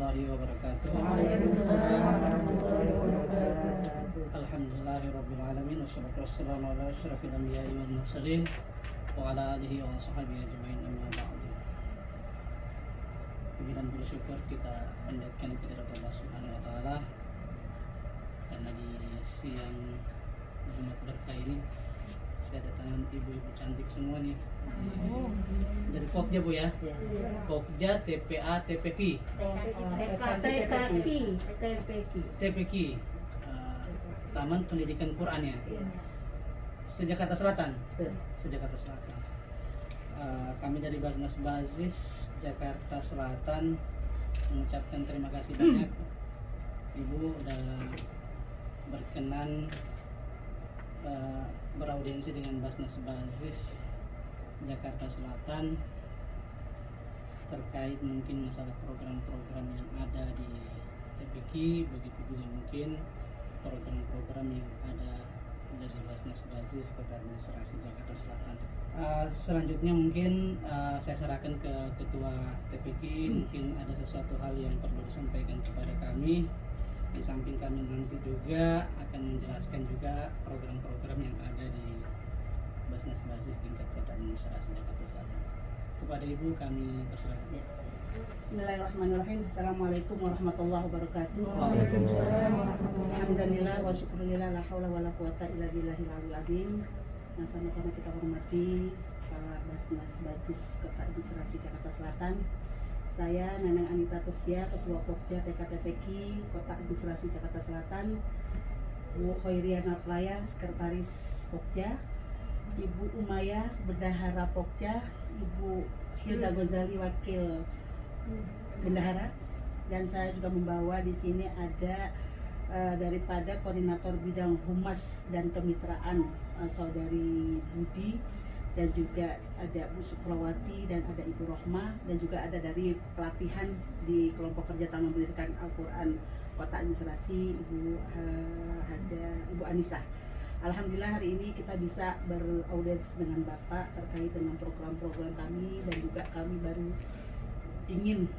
warahmatullahi wabarakatuh. Waalaikumsalam warahmatullahi wabarakatuh. Alhamdulillahirabbil alamin wassalatu wassalamu ala asyrafil anbiya'i wal mursalin wa ala alihi wa sahbihi ajmain amma ba'du. Puji dan bersyukur kita panjatkan kepada Allah Subhanahu wa taala karena di siang Jumat berkah ini saya datangan ibu-ibu cantik semua nih dari Pokja Bu ya. Pokja TPA TPQ TPQ Taman Pendidikan Quran ya. Sejakarta Selatan. Sejakarta Selatan. Kami dari Basnas Basis Jakarta Selatan mengucapkan terima kasih banyak Ibu udah berkenan beraudiensi dengan Basnas Basis Jakarta Selatan terkait mungkin masalah program-program yang ada di TPQ, begitu juga mungkin program-program yang ada dari Basnas Basis Kota Administrasi Jakarta Selatan. Selanjutnya mungkin saya serahkan ke Ketua TPQ, mungkin ada sesuatu hal yang perlu disampaikan kepada kami. Di samping kami nanti juga akan menjelaskan juga program-program yang ada di Basnas Basis tingkat Kota Administrasi Jakarta Selatan. Kepada Ibu kami persilakan. Ya. Bismillahirrahmanirrahim. Assalamualaikum warahmatullahi wabarakatuh. Waalaikumsalam. Alhamdulillah wa syukurillah la haula wa la quwata illa billahil aliyil azim. Yang sama-sama kita hormati para Basnas Basis Kota Administrasi Jakarta Selatan. Saya Neneng Anita Tursia, Ketua Pokja TKTPQ Kota Administrasi Jakarta Selatan. Bu Khairiana Playa, Sekretaris Pokja. Ibu Umayah, Bendahara Pokja. Ibu Hilda Ghazali, Wakil Bendahara. Dan saya juga membawa di sini ada daripada Koordinator Bidang Humas dan Kemitraan Saudari Budi, dan juga ada Bu Sukrawati dan ada Ibu Rohmah, dan juga ada dari pelatihan di kelompok kerja Taman Pendidikan Al-Quran Kota Administrasi Ibu Anissa. Alhamdulillah hari ini kita bisa beraudiensi dengan Bapak terkait dengan program-program kami, dan juga kami baru ingin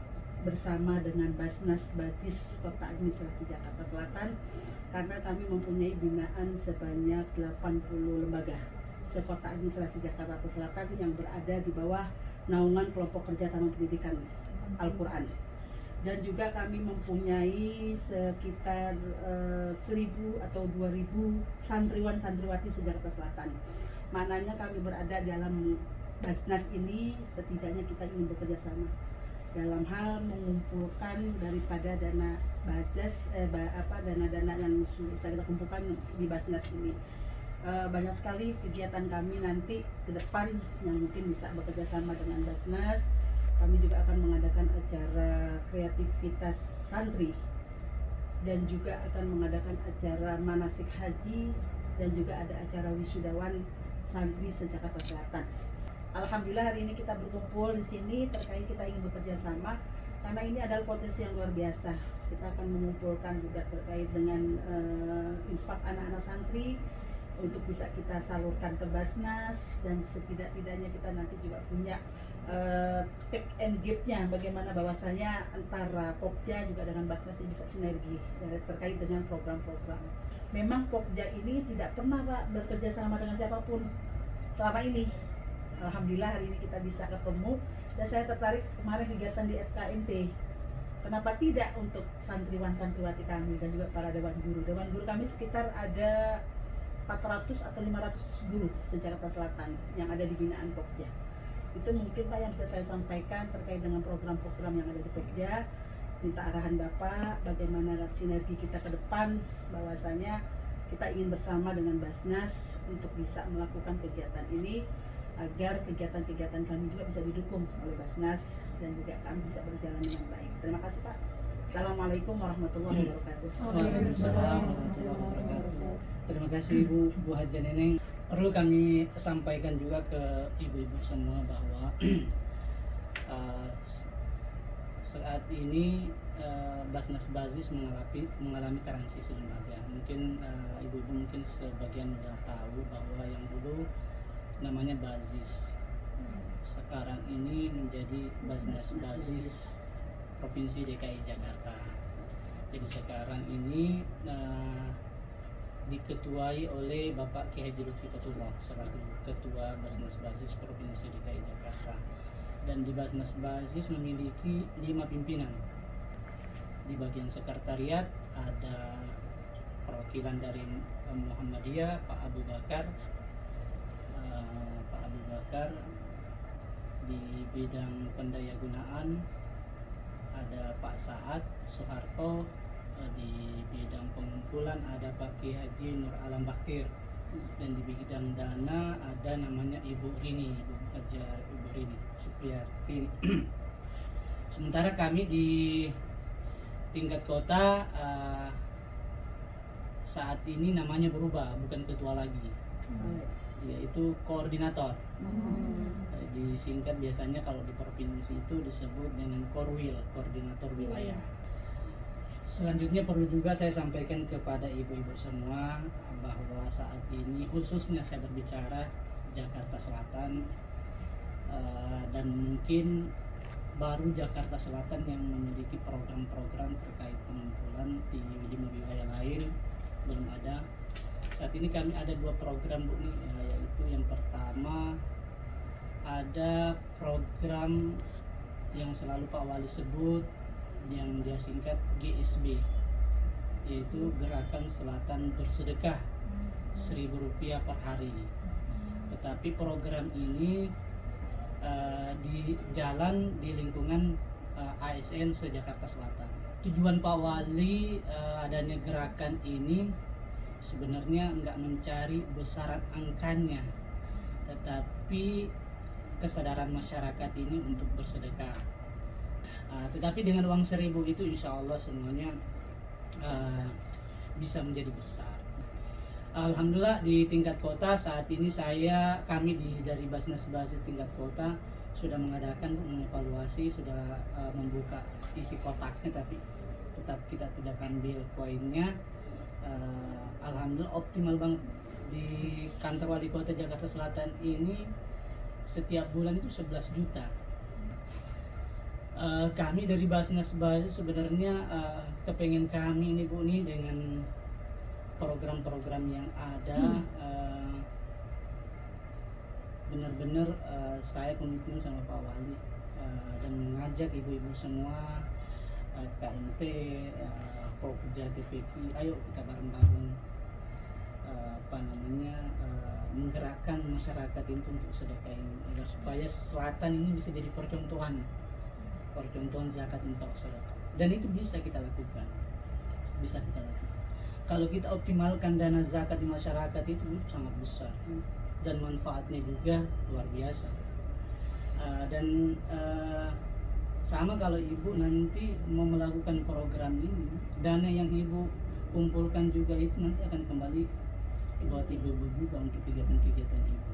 bersama dengan Basnas Basis Kota Administrasi Jakarta Selatan karena kami mempunyai binaan sebanyak 80 lembaga sekota administrasi Jakarta Selatan yang berada di bawah naungan kelompok kerja Taman Pendidikan Al-Quran, dan juga kami mempunyai sekitar 1.000 atau 2.000 santriwan-santriwati se-Jakarta Selatan. Maknanya kami berada dalam Basnas ini setidaknya kita ingin bekerja sama dalam hal mengumpulkan daripada dana bajas dana-dana yang bisa kita kumpulkan di Basnas ini. Banyak sekali kegiatan kami nanti ke depan yang mungkin bisa bekerja sama dengan Basnas. Kami juga akan mengadakan acara kreativitas santri, dan juga akan mengadakan acara manasik haji, dan juga ada acara wisudawan santri se-Jakarta Selatan. Alhamdulillah hari ini kita berkumpul di sini terkait kita ingin bekerja sama karena ini adalah potensi yang luar biasa. Kita akan mengumpulkan juga terkait dengan infak anak-anak santri untuk bisa kita salurkan ke Basnas, dan setidak-tidaknya kita nanti juga punya take and give-nya, bagaimana bahwasanya antara Pokja juga dengan Basnas ini bisa sinergi terkait dengan program-program. Memang Pokja ini tidak pernah Pak bekerja sama dengan siapapun selama ini. Alhamdulillah hari ini kita bisa ketemu, dan saya tertarik kemarin kegiatan di FKMT. Kenapa tidak untuk santriwan-santriwati kami dan juga para dewan guru. Dewan guru kami sekitar ada 400 atau 500 guru se-Jakarta Selatan yang ada di binaan Pokja. Itu mungkin Pak yang bisa saya sampaikan terkait dengan program-program yang ada di Pokja. Minta arahan Bapak bagaimana sinergi kita ke depan, bahwasanya kita ingin bersama dengan Basnas untuk bisa melakukan kegiatan ini agar kegiatan-kegiatan kami juga bisa didukung oleh Basnas dan juga kami bisa berjalan dengan baik. Terima kasih Pak. Assalamualaikum warahmatullahi wabarakatuh. Waalaikumsalam warahmatullahi wabarakatuh. Terima kasih Bu Haja Neneng. Perlu kami sampaikan juga ke ibu-ibu semua bahwa saat ini Basnas Basis mengalami transisi lembaga. Mungkin ibu-ibu mungkin sebagian sudah tahu bahwa yang dulu namanya Basis, sekarang ini menjadi Basnas Basis Provinsi DKI Jakarta. Jadi sekarang ini diketuai oleh Bapak Kiai Haji Lutfi Fatullah selaku Ketua Basnas Basis Provinsi DKI Jakarta. Dan di Basnas Basis memiliki 5 pimpinan. Di bagian sekretariat ada perwakilan dari Muhammadiyah, Pak Abu Bakar. Di bidang pendayagunaan ada Pak Saad Soeharto. Di bidang pengumpulan ada Pak Kiai Haji Nur Alam Baktir. Dan di bidang dana ada namanya Ibu Rini, Ibu Rini Supriyarti. Sementara kami di tingkat kota saat ini namanya berubah, bukan ketua lagi, yaitu koordinator. Disingkat biasanya kalau di provinsi itu disebut dengan Korwil, koordinator wilayah. Selanjutnya perlu juga saya sampaikan kepada ibu-ibu semua bahwa saat ini khususnya saya berbicara Jakarta Selatan, dan mungkin baru Jakarta Selatan yang memiliki program-program terkait pengumpulan di 5 wilayah lain belum ada. Saat ini kami ada 2 program Bu nih, yaitu yang pertama ada program yang selalu Pak Wali sebut yang dia singkat GSB, yaitu Gerakan Selatan Bersedekah Rp1.000 per hari. Tetapi program ini di jalan di lingkungan ASN se-Jakarta Selatan. Tujuan Pak Wali adanya gerakan ini sebenarnya nggak mencari besaran angkanya, tetapi kesadaran masyarakat ini untuk bersedekah. Tetapi dengan uang 1.000 itu insya Allah semuanya bisa menjadi besar. Alhamdulillah di tingkat kota saat ini kami dari Basnas Basis tingkat kota sudah mengadakan mengevaluasi, sudah membuka isi kotaknya, tapi tetap kita tidak ambil koinnya. Alhamdulillah optimal banget di kantor wali kota Jakarta Selatan ini setiap bulan itu 11 juta. Kami dari Basnas Basis sebenarnya kepengen kami ini Bu nih dengan program-program yang ada benar-benar saya komitmen sama Pak Wali dan mengajak ibu-ibu semua KMT, Pokja TPK, ayo kita bareng-bareng menggerakkan masyarakat itu untuk sedekah ini agar supaya selatan ini bisa jadi percontohan zakat infak sedekah, dan itu bisa kita lakukan. Kalau kita optimalkan dana zakat di masyarakat itu sangat besar dan manfaatnya juga luar biasa. Sama kalau ibu nanti mau melakukan program ini, dana yang ibu kumpulkan juga itu nanti akan kembali buat ibu-ibu juga untuk kegiatan-kegiatan ibu.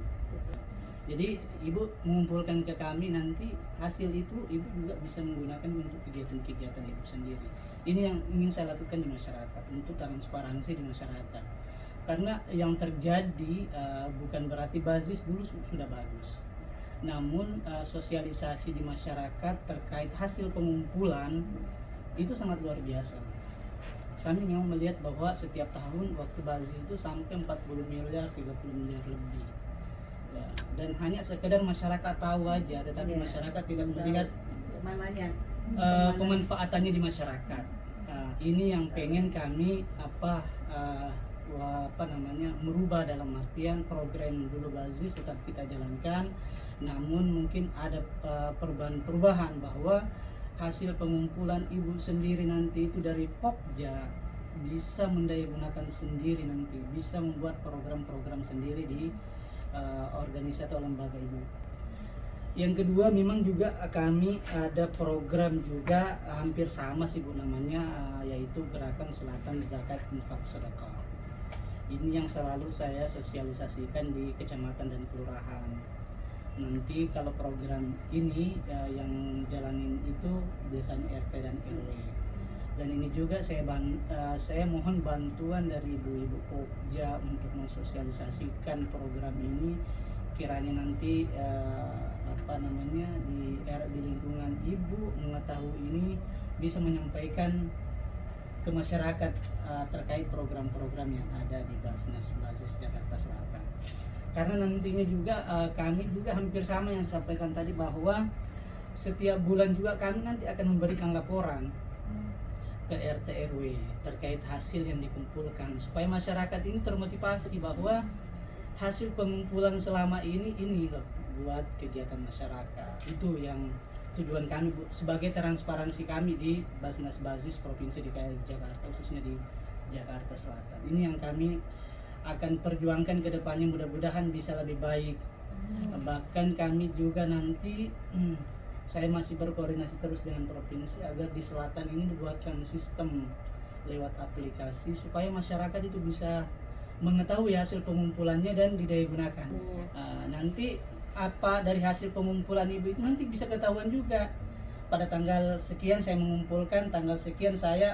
Jadi ibu mengumpulkan ke kami, nanti hasil itu ibu juga bisa menggunakan untuk kegiatan-kegiatan ibu sendiri. Ini yang ingin saya lakukan di masyarakat, untuk transparansi di masyarakat. Karena yang terjadi bukan berarti basis dulu sudah bagus, namun sosialisasi di masyarakat terkait hasil pengumpulan itu sangat luar biasa. Kami mau melihat bahwa setiap tahun waktu basis itu sampai 40 miliar, 30 miliar lebih. Ya, dan hanya sekedar masyarakat tahu aja, tetapi masyarakat tidak melihat pemanfaatannya di masyarakat. Ini yang pengen kami merubah, dalam artian program dulu basis tetap kita jalankan, namun mungkin ada perubahan bahwa hasil pengumpulan ibu sendiri nanti itu dari Pokja bisa mendayagunakan sendiri, nanti bisa membuat program-program sendiri di organisasi atau lembaga ibu. Yang kedua, memang juga kami ada program juga hampir sama sih Bu namanya, yaitu Gerakan Selatan Zakat Infak Sedekah. Ini yang selalu saya sosialisasikan di kecamatan dan kelurahan. Nanti kalau program ini yang jalanin itu biasanya RT dan RW. Dan ini juga saya mohon bantuan dari ibu-ibu Pokja untuk mensosialisasikan program ini, kiranya nanti di lingkungan ibu mengetahui ini bisa menyampaikan ke masyarakat terkait program-program yang ada di Basnas Basis Jakarta Selatan. Karena nantinya juga kami juga hampir sama yang disampaikan tadi, bahwa setiap bulan juga kami nanti akan memberikan laporan ke RT RW terkait hasil yang dikumpulkan, supaya masyarakat ini termotivasi bahwa hasil pengumpulan selama ini loh buat kegiatan masyarakat. Itu yang tujuan kami, Bu, sebagai transparansi kami di Basnas Basis Provinsi DKI Jakarta, khususnya di Jakarta Selatan. Ini yang kami akan perjuangkan ke depannya, mudah-mudahan bisa lebih baik. Bahkan kami juga nanti saya masih berkoordinasi terus dengan provinsi agar di selatan ini dibuatkan sistem lewat aplikasi supaya masyarakat itu bisa mengetahui hasil pengumpulannya dan didayagunakan. Nanti apa dari hasil pengumpulan ibu itu nanti bisa ketahuan juga. Pada tanggal sekian saya mengumpulkan, tanggal sekian saya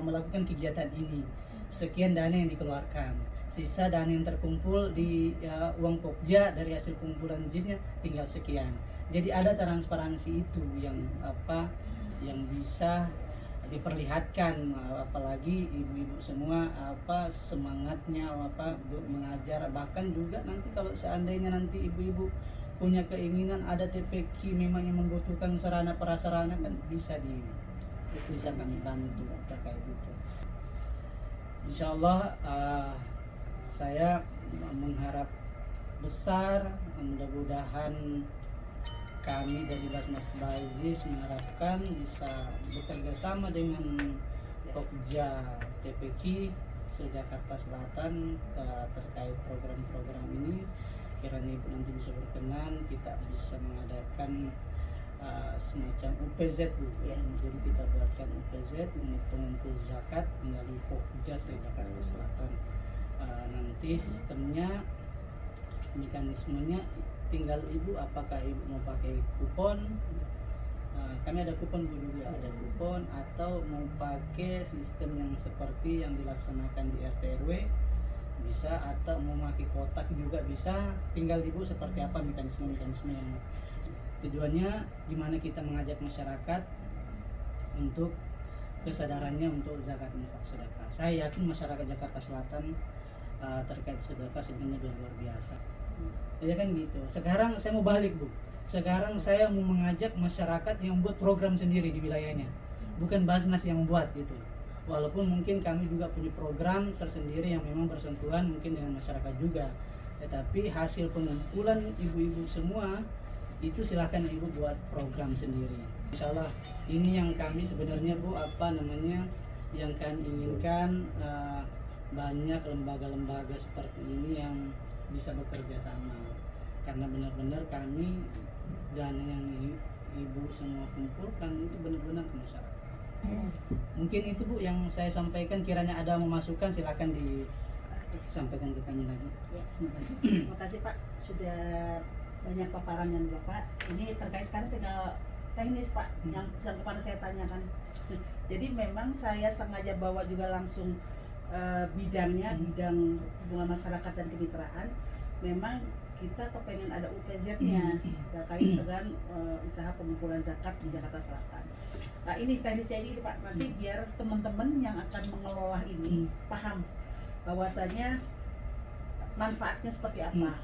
melakukan kegiatan ini, sekian dana yang dikeluarkan, sisa dana yang terkumpul di uang Pokja dari hasil pengumpulan JIS-nya tinggal sekian. Jadi ada transparansi itu yang bisa diperlihatkan, apalagi ibu-ibu semua semangatnya mengajar. Bahkan juga nanti kalau seandainya nanti ibu-ibu punya keinginan ada TPQ memang yang membutuhkan sarana prasarana, kan bisa kami bantu terkait itu. Insya Allah saya mengharap besar, mudah-mudahan kami dari Basnas Basis mengharapkan bisa bekerja sama dengan Pokja TPQ se-Jakarta Selatan terkait program-program ini. Kiranya ibu nanti bisa berkenan, kita bisa mengadakan semacam UPZ, Bu. Jadi kita buatkan UPZ, unit pengumpul zakat melalui Pokja se-Jakarta Selatan. Nanti sistemnya, mekanismenya tinggal ibu, apakah ibu mau pakai kupon, kami ada kupon Bu juga, ada kupon, atau mau pakai sistem yang seperti yang dilaksanakan di RT RW bisa, atau mau pakai kotak juga bisa. Tinggal ibu seperti apa mekanisme yang tujuannya gimana kita mengajak masyarakat untuk kesadarannya untuk zakat infak sedekah. Saya yakin masyarakat Jakarta Selatan terkait sedekah sebenarnya luar biasa. Ya kan gitu. Sekarang saya mau balik, Bu. Sekarang saya mau mengajak masyarakat yang buat program sendiri di wilayahnya, bukan Basnas yang membuat gitu. Walaupun mungkin kami juga punya program tersendiri yang memang bersentuhan mungkin dengan masyarakat juga, tetapi hasil pengumpulan ibu-ibu semua itu silakan ibu buat program sendiri. Insya Allah ini yang kami sebenarnya, Bu, yang kami inginkan, banyak lembaga-lembaga seperti ini yang bisa bekerja sama, karena benar-benar kami dana yang ibu semua kumpulkan itu benar-benar ke masyarakat. Mungkin itu, Bu, yang saya sampaikan. Kiranya ada memasukkan silakan disampaikan ke kami lagi. Terima kasih. Terima kasih Pak, sudah banyak paparan yang Bapak. Ini terkait sekarang tinggal teknis Pak, yang kemarin saya tanyakan. Jadi memang saya sengaja bawa juga langsung bidang hubungan masyarakat dan kemitraan. Memang kita kepengen ada UPZ-nya terkait dengan usaha pengumpulan zakat di Jakarta Selatan. Nah, ini teknisnya ini Pak, nanti biar teman-teman yang akan mengelola ini paham bahwasanya manfaatnya seperti apa.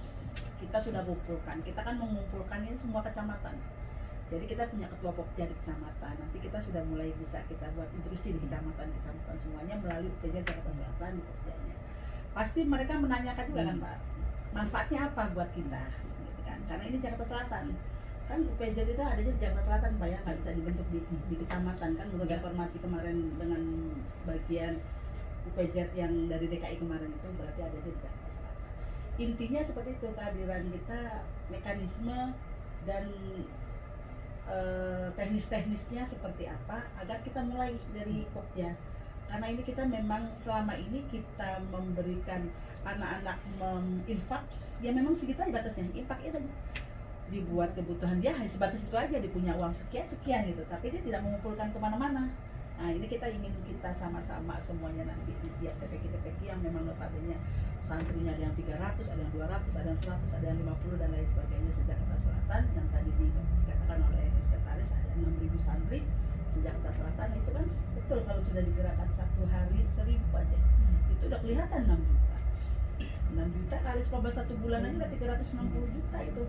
Kita sudah kumpulkan, kita kan mengumpulkan ini semua kecamatan. Jadi kita punya ketua Pokja di kecamatan. Nanti kita sudah mulai bisa kita buat intrusi di kecamatan semuanya melalui UPZ Jakarta Selatan di Pokjanya. Pasti mereka menanyakan juga kan Pak, manfaatnya apa buat kita, gitu kan? Karena ini Jakarta Selatan. Kan UPZ itu adanya di Jakarta Selatan, Pak, ya, nggak bisa dibentuk di kecamatan kan. Menurut informasi kemarin dengan bagian UPZ yang dari DKI kemarin itu berarti ada di Jakarta Selatan. Intinya seperti itu, kehadiran kita, mekanisme dan teknis-teknisnya seperti apa agar kita mulai dari Pokja. Karena ini kita memang selama ini kita memberikan anak-anak infak, ya memang segitu aja batasnya, infak itu dibuat kebutuhan dia hanya sebatas itu aja, dia punya uang sekian gitu, tapi dia tidak mengumpulkan kemana-mana. Nah ini kita ingin kita sama-sama semuanya nanti ujian TPQ yang memang notabene santrinya ada yang 300, ada yang 200, ada yang 100, ada yang 50 dan lain sebagainya se-Jakarta Selatan. Yang tadi dikatakan oleh sekretaris ada 6.000 santri, Jakarta Selatan itu kan betul kalau sudah digerakkan 1 hari 1.000 aja itu udah kelihatan 6 juta. 6 juta kali 15 1 bulan aja udah 360 juta itu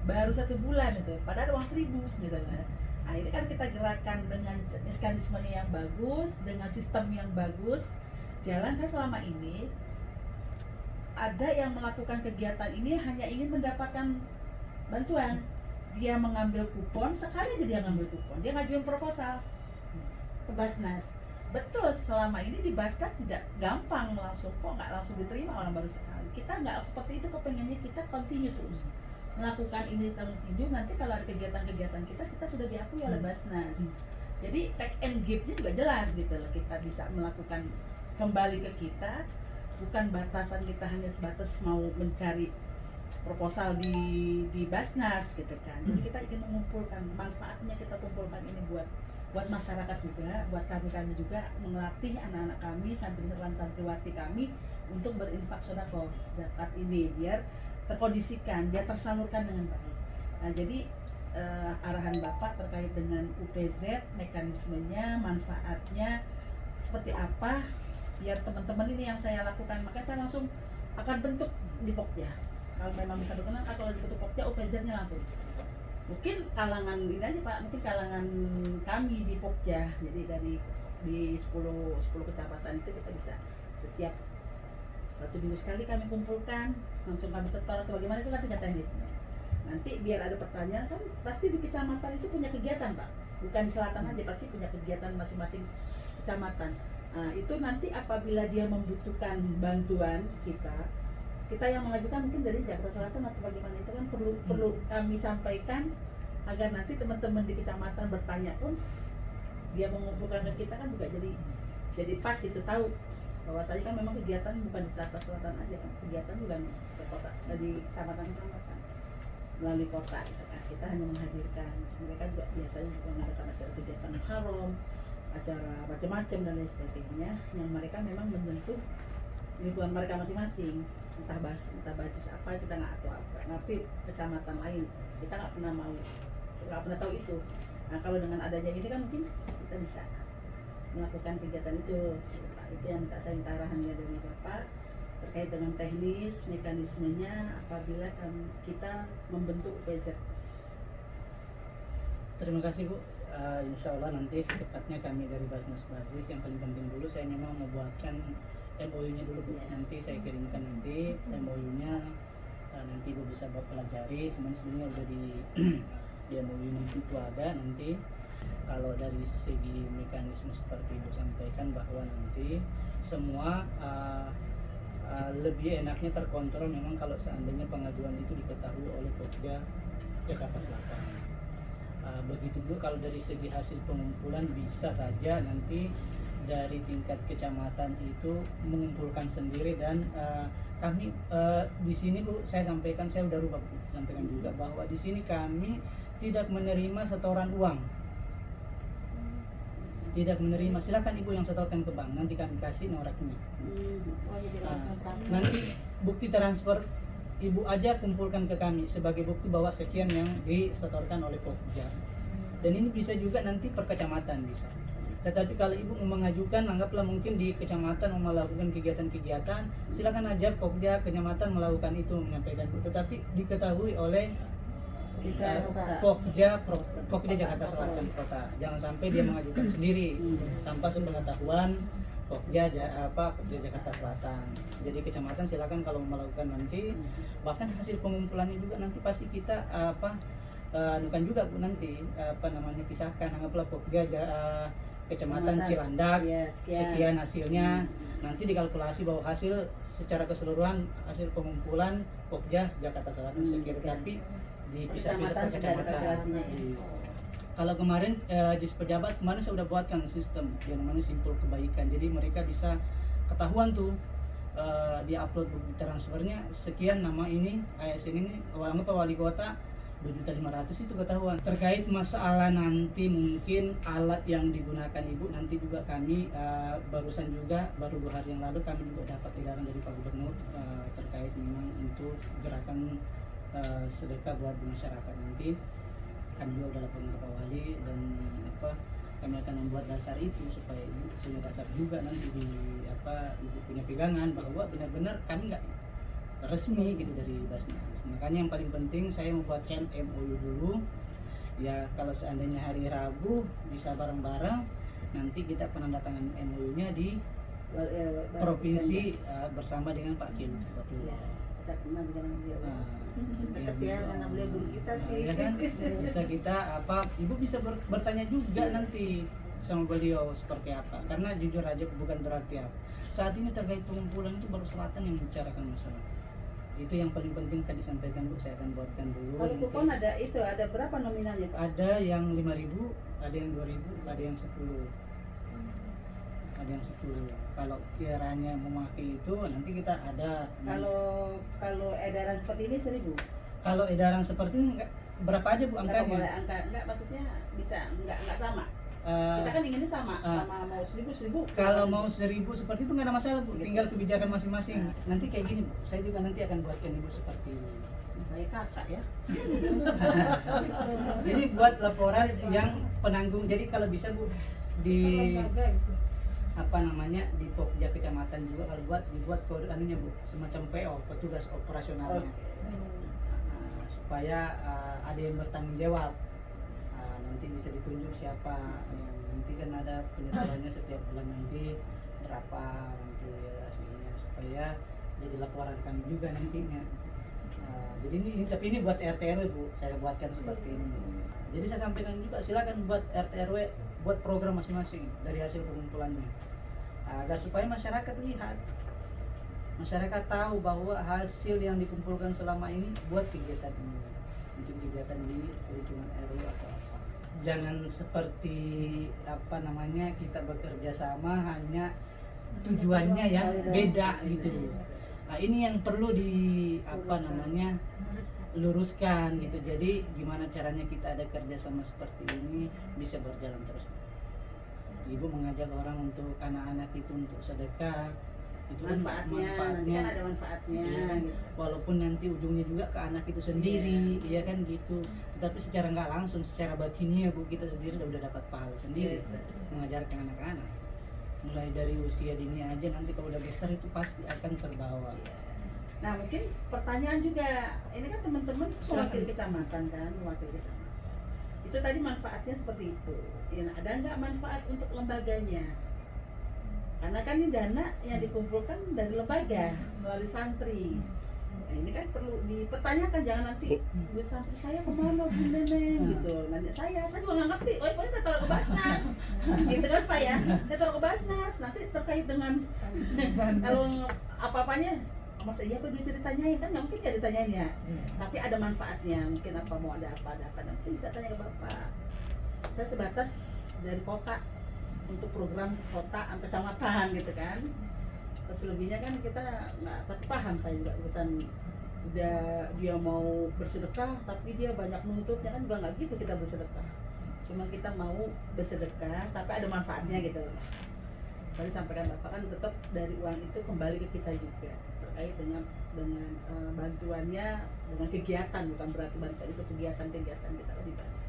baru 1 bulan itu, padahal uang 1.000 gitu kan. Nah ini kan kita gerakan dengan mekanismenya yang bagus, dengan sistem yang bagus, jalan kan. Selama ini ada yang melakukan kegiatan ini hanya ingin mendapatkan bantuan, dia mengambil kupon, sekali aja dia ngambil kupon, dia ngajuin proposal ke Basnas. Betul, selama ini di Basnas tidak gampang langsung, kok nggak langsung diterima orang baru sekali. Kita nggak seperti itu, kepengennya kita continue terus melakukan ini continue. Nanti kalau ada kegiatan-kegiatan kita sudah diakui oleh Basnas. Jadi take and give-nya juga jelas gitu loh, kita bisa melakukan kembali ke kita, bukan batasan kita hanya sebatas mau mencari proposal di Basnas gitu kan. Jadi kita ingin mengumpulkan manfaatnya, kita kumpulkan ini buat masyarakat juga, buat kami juga, melatih anak-anak kami, santriwati kami untuk berinfak sedekah zakat ini biar terkondisikan, biar tersalurkan dengan baik. Nah, jadi arahan Bapak terkait dengan UPZ, mekanismenya, manfaatnya seperti apa, biar teman-teman ini yang saya lakukan, maka saya langsung akan bentuk di Pokja. Kalau memang bisa berkenan, kalau dibentuk Pokja, UPZ-nya langsung. Mungkin kalangan ini aja Pak, mungkin kalangan kami di Pokja. Jadi di 10 kecamatan itu kita bisa setiap 1 minggu sekali kami kumpulkan, langsung kami setor atau bagaimana, itu kan tingkat teknisnya. Nanti biar ada pertanyaan, kan pasti di kecamatan itu punya kegiatan Pak, bukan di selatan aja, pasti punya kegiatan masing-masing kecamatan. Nah, itu nanti apabila dia membutuhkan bantuan kita yang mengajukan mungkin dari Jakarta Selatan atau bagaimana, itu kan perlu kami sampaikan agar nanti teman-teman di kecamatan bertanya pun dia mengumpulkan ke kita kan juga jadi pas gitu, tahu bahwasanya kan memang kegiatan bukan di Jakarta Selatan aja kan, kegiatan juga ke kota, di kecamatan melalui kota gitu kan. Kita hanya menghadirkan, mereka juga biasanya juga mengadakan acara kegiatan Muharram, acara macam-macam dan lain sebagainya yang mereka memang menyentuh lingkungan mereka masing-masing, entah basis apa kita nggak ngerti kecamatan lain, kita nggak pernah tahu itu. Nah kalau dengan adanya ini kan mungkin kita bisa melakukan kegiatan itu yang saya minta arahannya dari Bapak terkait dengan teknis mekanismenya apabila kita membentuk PZ. Terima kasih Bu. Insya Allah nanti secepatnya kami dari Basnas Basis, yang paling penting dulu saya memang membuatkan MOU-nya dulu Bu. Nanti saya kirimkan nanti MOU-nya, nanti Bu bisa buat pelajari. Sebenarnya udah di MOU nanti itu ada. Nanti kalau dari segi mekanisme seperti Ibu sampaikan bahwa nanti semua lebih enaknya terkontrol memang kalau seandainya pengajuan itu diketahui oleh Pokja Jakarta Selatan. Begitu juga kalau dari segi hasil pengumpulan bisa saja nanti dari tingkat kecamatan itu mengumpulkan sendiri, dan kami di sini Bu saya sampaikan, saya udah rubah Bu, sampaikan juga bahwa di sini kami tidak menerima setoran uang, tidak menerima. Silakan Ibu yang setorkan ke bank, nanti kami kasih noreknya. Nanti bukti transfer Ibu aja kumpulkan ke kami sebagai bukti bahwa sekian yang disetorkan oleh Pokja. Dan ini bisa juga nanti per kecamatan bisa. Tetapi kalau Ibu mau mengajukan, anggaplah mungkin di kecamatan mau melakukan kegiatan-kegiatan, silakan aja Pokja kecamatan melakukan itu, menyampaikan itu. Tetapi diketahui oleh Pokja Jakarta Selatan Kota. Jangan sampai dia mengajukan sendiri tanpa sepengetahuan Pokja Jakarta Selatan. Jadi kecamatan silakan kalau melakukan nanti, bahkan hasil pengumpulannya juga nanti pasti kita bukan juga Bu nanti pisahkan, anggaplah Pokja kecamatan Cilandak sekian hasilnya, nanti dikalkulasi bahwa hasil secara keseluruhan hasil pengumpulan Pokja Jakarta Selatan sekian, tapi dipisah-pisah per kecamatan. Kalau kemarin di pejabat kemarin saya udah buatkan sistem yang namanya simpul kebaikan, jadi mereka bisa ketahuan tuh di upload bukti transfernya sekian, nama ini ASN ini, anggap wali kota 2.500.000 itu ketahuan. Terkait masalah nanti mungkin alat yang digunakan Ibu, nanti juga kami barusan juga baru 2 hari yang lalu kami juga dapat edaran dari Pak Gubernur terkait memang untuk gerakan sedekah buat di masyarakat. Nanti kami juga udah laporan ke Pak Wali dan kami akan membuat dasar itu supaya ibu punya dasar juga nanti di ibu punya pegangan bahwa benar-benar kami nggak resmi gitu dari Basnas. Makanya yang paling penting saya membuatkan MOU dulu. Ya kalau seandainya hari Rabu bisa bareng-bareng, nanti kita penandatangan MOU-nya di provinsi bersama dengan Pak Kiai Lutfi. Kita kenal dengan beliau. Dekat ya, karena beliau guru kita sih. ya kan? Bisa kita ibu bisa bertanya juga nanti sama beliau seperti apa. Karena jujur aja bukan berarti apa. Saat ini terkait pengumpulan itu baru Selatan yang membicarakan masalah. Itu yang paling penting tadi sampaikan Bu, saya akan buatkan dulu. Kalau nanti. kupon ada berapa nominalnya Pak? Ada yang 5.000, ada yang 2.000, ada yang 10. Ada yang 10. Kalau kiranya memakai itu nanti kita ada. Kalau edaran seperti ini 1.000. Kalau edaran seperti ini berapa aja Bu Berapa boleh angkanya? angka? Enggak, maksudnya bisa enggak sama. Kita kan inginnya sama mau 1.000. Kalau mau 1.000 seperti itu nggak ada masalah Bu, tinggal kebijakan masing-masing. Nanti kayak gini Bu, saya juga nanti akan buatkan Ibu seperti ini. Kayak kakak ya. Jadi buat laporan yang penanggung. Jadi kalau bisa Bu di di Pokja kecamatan juga kalau dibuat kode anunya Bu, semacam PO, petugas operasionalnya. Supaya ada yang bertanggung jawab. Nanti bisa ditunjuk siapa yang nanti kan ada penyetornya setiap bulan nanti berapa nanti hasilnya supaya jadi laporan kami juga nantinya. Jadi tapi ini buat RT RW Bu, saya buatkan seperti ini. Jadi saya sampaikan juga silakan buat RT RW buat program masing-masing dari hasil pengumpulannya agar supaya masyarakat lihat, masyarakat tahu bahwa hasil yang dikumpulkan selama ini buat kegiatan ini, mungkin kegiatan di lingkungan RW atau apa. Jangan seperti kita bekerja sama hanya tujuannya ya beda gitu. Nah ini yang perlu luruskan gitu. Jadi gimana caranya kita ada kerjasama seperti ini bisa berjalan terus. Ibu mengajak orang untuk anak-anak itu untuk sedekah, itu manfaatnya nanti kan ada manfaatnya ya kan? gitu. Walaupun nanti ujungnya juga ke anak itu sendiri, ya kan gitu. Tapi secara nggak langsung, secara batinnya Bu kita sendiri udah dapat pahala sendiri mengajarkan anak-anak. Mulai dari usia dini aja, nanti kalau udah besar itu pasti akan terbawa. Nah mungkin pertanyaan juga, ini kan teman-teman mewakili kecamatan kan, mewakili kecamatan. Itu tadi manfaatnya seperti itu. Ya, ada nggak manfaat untuk lembaganya? Karena kan ini dana yang dikumpulkan dari lembaga melalui santri. Nah, ini kan perlu dipertanyakan, jangan nanti duit santri saya kemana Bu Neneng gitu. Nanti saya juga nggak ngerti. Oh pokoknya saya taruh ke Basnas, gitu kan Pak ya. Saya taruh ke Basnas. Nanti terkait dengan kalau apa-apanya, masa iya Pak duit ditanyain kan nggak mungkin ya ditanyain ya. Tapi ada manfaatnya. Mungkin apa mau ada apa nanti bisa tanya ke Bapak. Saya sebatas dari kota untuk program kota sampai kecamatan gitu kan. Terus lebihnya kan kita nggak terpaham, saya juga urusan udah dia mau bersedekah tapi dia banyak nuntutnya kan juga nggak gitu kita bersedekah. Cuma kita mau bersedekah tapi ada manfaatnya gitu loh. Tadi sampaikan Bapak kan tetap dari uang itu kembali ke kita juga terkait dengan bantuannya dengan kegiatan, bukan berarti bantuan itu kegiatan kita lebih banyak.